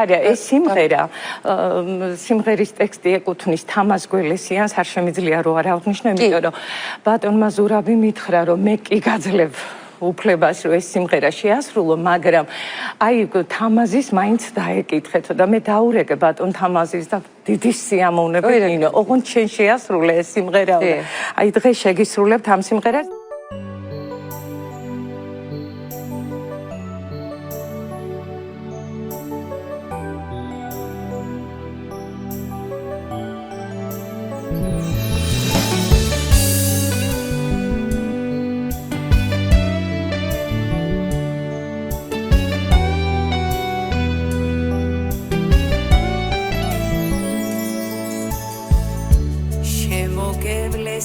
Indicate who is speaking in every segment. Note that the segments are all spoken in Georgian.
Speaker 1: არია ეს სიმღერის ტექსტი ეკუთვნის თამაზ გველესიანს არ შემიძლია რომ არ აღვნიშნო იმიტომ რომ ბატონმა ზურაბი მითხრა რომ მე კი გაძლევ უფლებას რომ ეს სიმღერა შეასრულო მაგრამ აი თამაზის მაინც დაეკითხეთო და მე დაურეკე ბატონ თამაზის და დიდი სიამოვნებით ნინო ოღონდ შენ შეასრულე ეს სიმღერა აი დღეს შეგისრულებთ ამ სიმღერას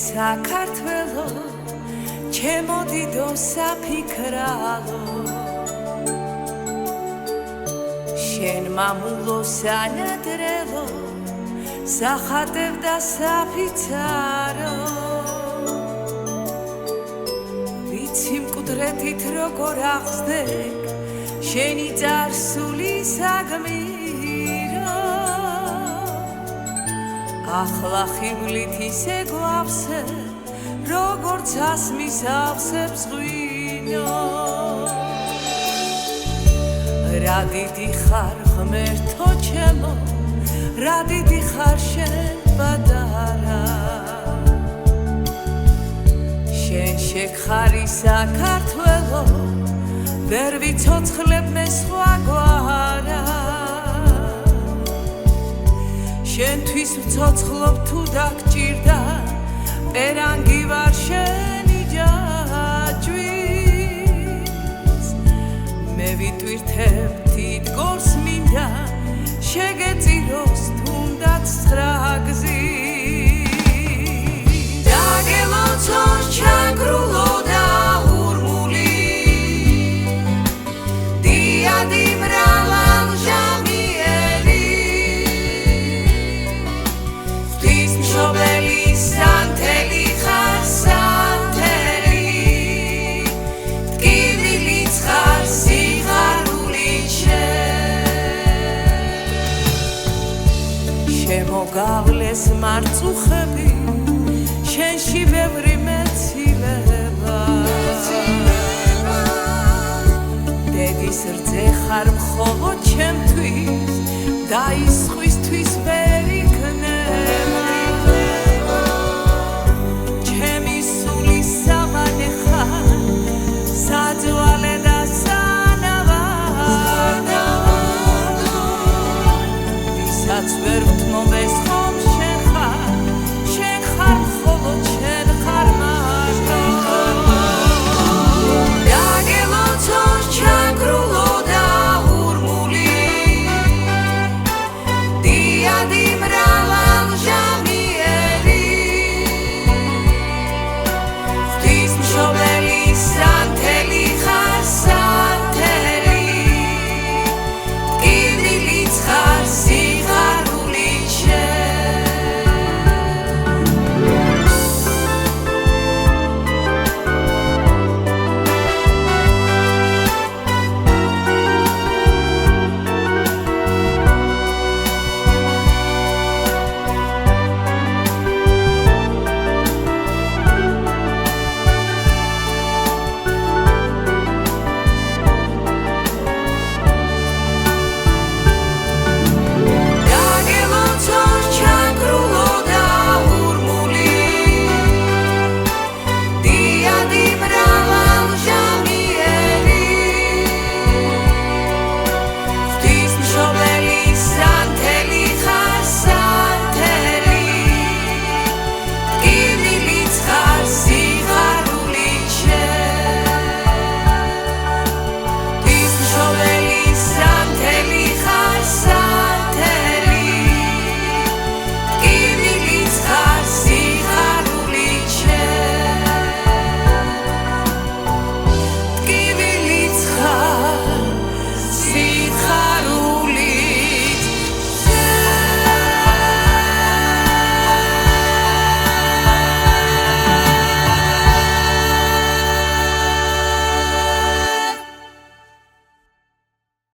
Speaker 2: საქართველო ჩემო დიდო საფიქრალო შენ მამულო სანადრელო სახატებ და საფიცარო ვიცი მკვდრეთით როგორ აღსდებ შენი წარსული საგმირო ახლა ხიბლით ისე გვავსე როგორც ასმის ავსებს ღვინო რა დიდი ხარ ღმერთო ჩემო რა დიდი ხარ შენ პატარა შენ შეგხარი საქართველო ვერ ვიცოცხლებ მე სხვაგვარა შენთვის ვცოცხლობ თუ დაგჭირდა პერანგი ვარ შენი ჯაჭვის მე ვიტვირთებ თითქოს მინდა შეგეწიროს თუნდაც ცხრა გზის დაგელოცო ჩაგრულო და ურმული დიადი მრავალჟამი მოგავლეს მარწუხები შენში ბევრი მეცილება დედის რძე ხარ მხოლოდ ჩემთვის